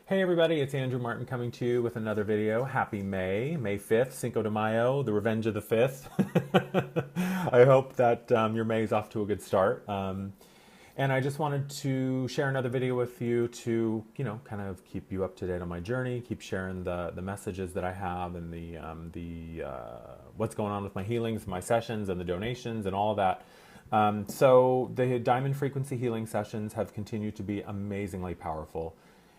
Hey everybody, it's Andrew Martin coming to you with another video. Happy May 5th, Cinco de Mayo, the Revenge of the 5th. I hope that your May is off to a good start. And I just wanted to share another video with you to, kind of keep you up to date on my journey, keep sharing the messages that I have and the what's going on with my healings, my sessions, and the donations and all of that. So the Diamond Frequency Healing sessions have continued to be amazingly powerful.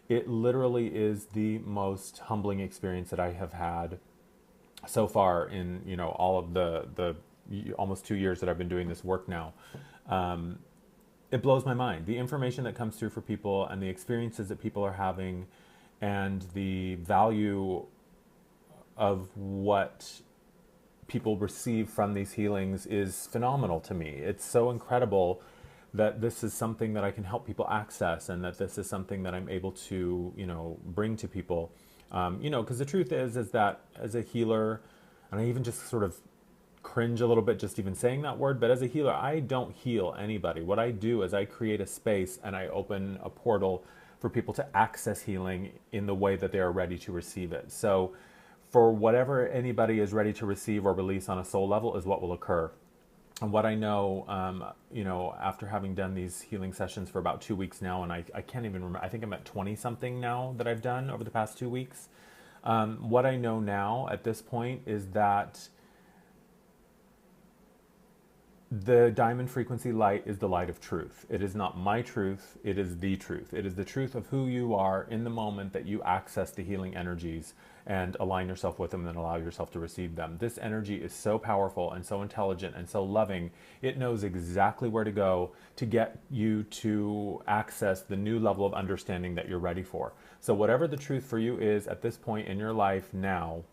It literally is the most humbling experience that I have had so far in all of the almost 2 years that I've been doing this work now. It blows my mind, the information that comes through for people and the experiences that people are having and the value of what people receive from these healings is phenomenal to me. It's so incredible that this is something that I can help people access and that this is something that I'm able to, bring to people. Because the truth is that as a healer, and I even just sort of cringe a little bit just even saying that word, but as a healer, I don't heal anybody. What I do is I create a space and I open a portal for people to access healing in the way that they are ready to receive it. So for whatever anybody is ready to receive or release on a soul level is what will occur. And what I know, after having done these healing sessions for about 2 weeks now, and I can't even remember, I think I'm at 20 something now that I've done over the past 2 weeks. What I know now at this point is that the diamond frequency light is the light of truth. It is not my truth, it is the truth. It is the truth of who you are in the moment that you access the healing energies and align yourself with them and allow yourself to receive them. This energy is so powerful and so intelligent and so loving. It knows exactly where to go to get you to access the new level of understanding that you're ready for. So whatever the truth for you is at this point in your life now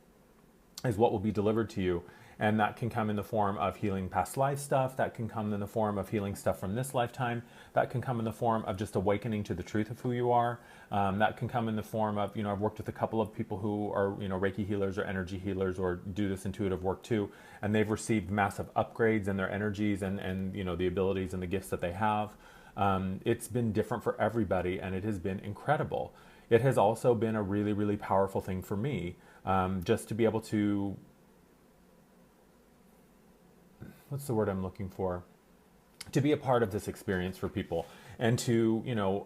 is what will be delivered to you. And that can come in the form of healing past life stuff. That can come in the form of healing stuff from this lifetime. That can come in the form of just awakening to the truth of who you are. That can come in the form of, I've worked with a couple of people who are, Reiki healers or energy healers or do this intuitive work too. And they've received massive upgrades in their energies and the abilities and the gifts that they have. It's been different for everybody and it has been incredible. It has also been a really, really powerful thing for me, just to be able to, what's the word I'm looking for? To be a part of this experience for people and to,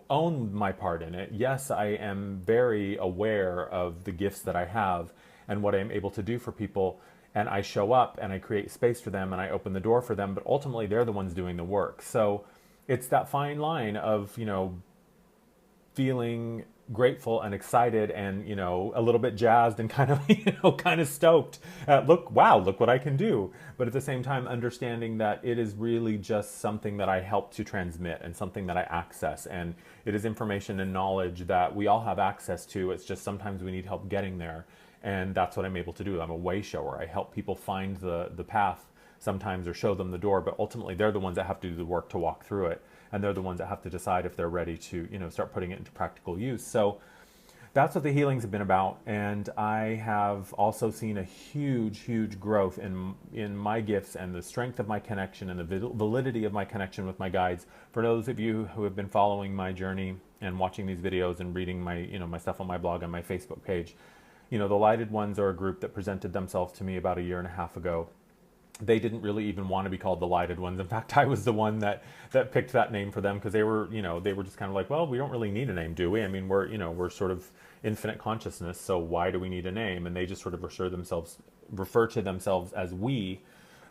own my part in it. Yes, I am very aware of the gifts that I have and what I'm able to do for people. And I show up and I create space for them and I open the door for them, but ultimately they're the ones doing the work. So it's that fine line of, feeling grateful and excited and a little bit jazzed and kind of kind of stoked at look what I can do, but at the same time understanding that it is really just something that I help to transmit and something that I access, and it is information and knowledge that we all have access to. It's just sometimes we need help getting there, and that's what I'm able to do. I'm a way shower. I help people find the path sometimes or show them the door, but ultimately they're the ones that have to do the work to walk through it. And they're the ones that have to decide if they're ready to, start putting it into practical use. So that's what the healings have been about. And I have also seen a huge, huge growth in my gifts and the strength of my connection and the validity of my connection with my guides. For those of you who have been following my journey and watching these videos and reading my, my stuff on my blog and my Facebook page, the Lighted Ones are a group that presented themselves to me about 1.5 years ago. They didn't really even want to be called the Lighted Ones. In fact, I was the one that picked that name for them because they were just kind of like, well, we don't really need a name, do we? I mean, we're sort of infinite consciousness, so why do we need a name? And they just sort of refer to themselves as we.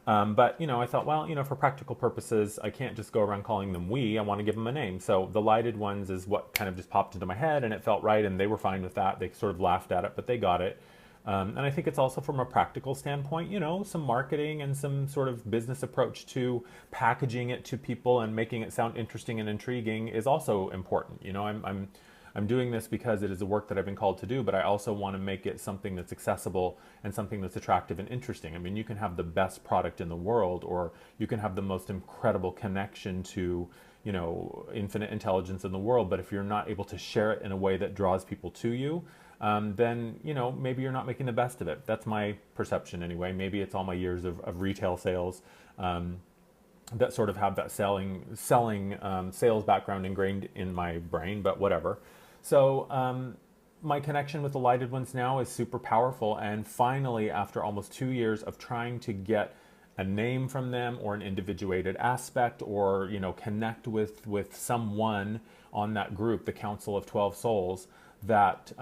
But I thought, well, for practical purposes, I can't just go around calling them we. I want to give them a name. So the Lighted Ones is what kind of just popped into my head, and it felt right, and they were fine with that. They sort of laughed at it, but they got it. And I think it's also from a practical standpoint, some marketing and some sort of business approach to packaging it to people and making it sound interesting and intriguing is also important. I'm doing this because it is the work that I've been called to do, but I also want to make it something that's accessible and something that's attractive and interesting. I mean, you can have the best product in the world, or you can have the most incredible connection to, infinite intelligence in the world, but if you're not able to share it in a way that draws people to you, then, maybe you're not making the best of it. That's my perception anyway. Maybe it's all my years of retail sales that sort of have that selling sales background ingrained in my brain, but whatever. So my connection with the lighted ones now is super powerful. And finally, after almost 2 years of trying to get a name from them or an individuated aspect, or connect with someone on that group, the Council of 12 Souls, that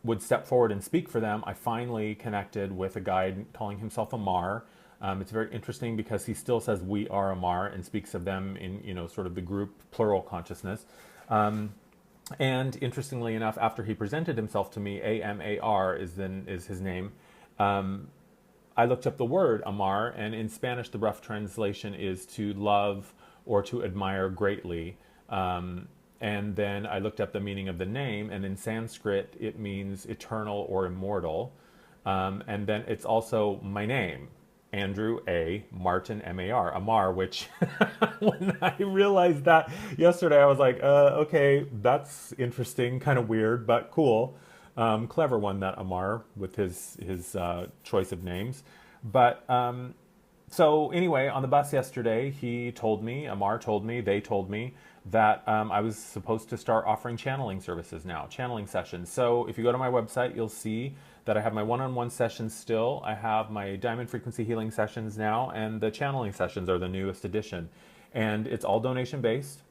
would step forward and speak for them, I finally connected with a guide calling himself Amar. It's very interesting because he still says we are Amar and speaks of them in sort of the group plural consciousness. And interestingly enough, after he presented himself to me, Amar is his name. I looked up the word Amar, and in Spanish, the rough translation is to love or to admire greatly. And then I looked up the meaning of the name, and in Sanskrit, it means eternal or immortal. And then it's also my name, Andrew A. Martin M-A-R, Amar, which when I realized that yesterday, I was like, okay, that's interesting, kind of weird, but cool. Clever one, that Amar, with his choice of names. But so anyway, on the bus yesterday, Amar told me, they told me that I was supposed to start offering channeling services now, channeling sessions. So if you go to my website, you'll see that I have my one-on-one sessions still. I have my diamond frequency healing sessions now, and the channeling sessions are the newest addition. And it's all donation based.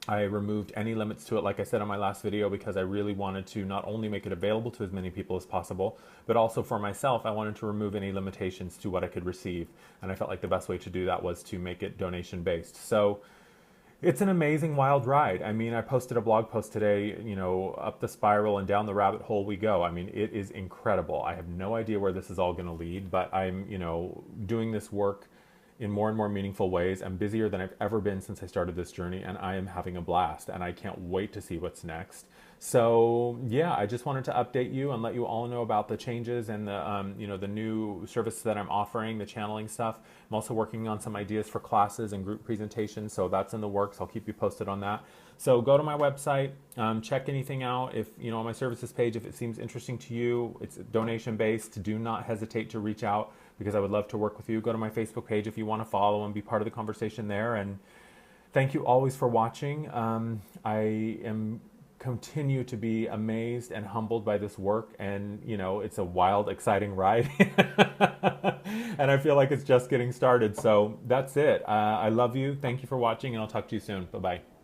I removed any limits to it, like I said in my last video, because I really wanted to not only make it available to as many people as possible, but also for myself, I wanted to remove any limitations to what I could receive. And I felt like the best way to do that was to make it donation based. So it's an amazing wild ride. I mean, I posted a blog post today, up the spiral and down the rabbit hole we go. I mean, it is incredible. I have no idea where this is all going to lead, but I'm, doing this work in more and more meaningful ways. I'm busier than I've ever been since I started this journey, and I am having a blast, and I can't wait to see what's next. So yeah, I just wanted to update you and let you all know about the changes and the the new services that I'm offering, the channeling stuff. I'm also working on some ideas for classes and group presentations, so that's in the works. I'll keep you posted on that. So go to my website, check anything out. If on my services page, if it seems interesting to you, it's donation based. Do not hesitate to reach out, because I would love to work with you. Go to my Facebook page if you want to follow and be part of the conversation there. And thank you always for watching. I continue to be amazed and humbled by this work, and it's a wild, exciting ride. And I feel like it's just getting started. So that's it. I love you. Thank you for watching, and I'll talk to you soon. Bye-bye.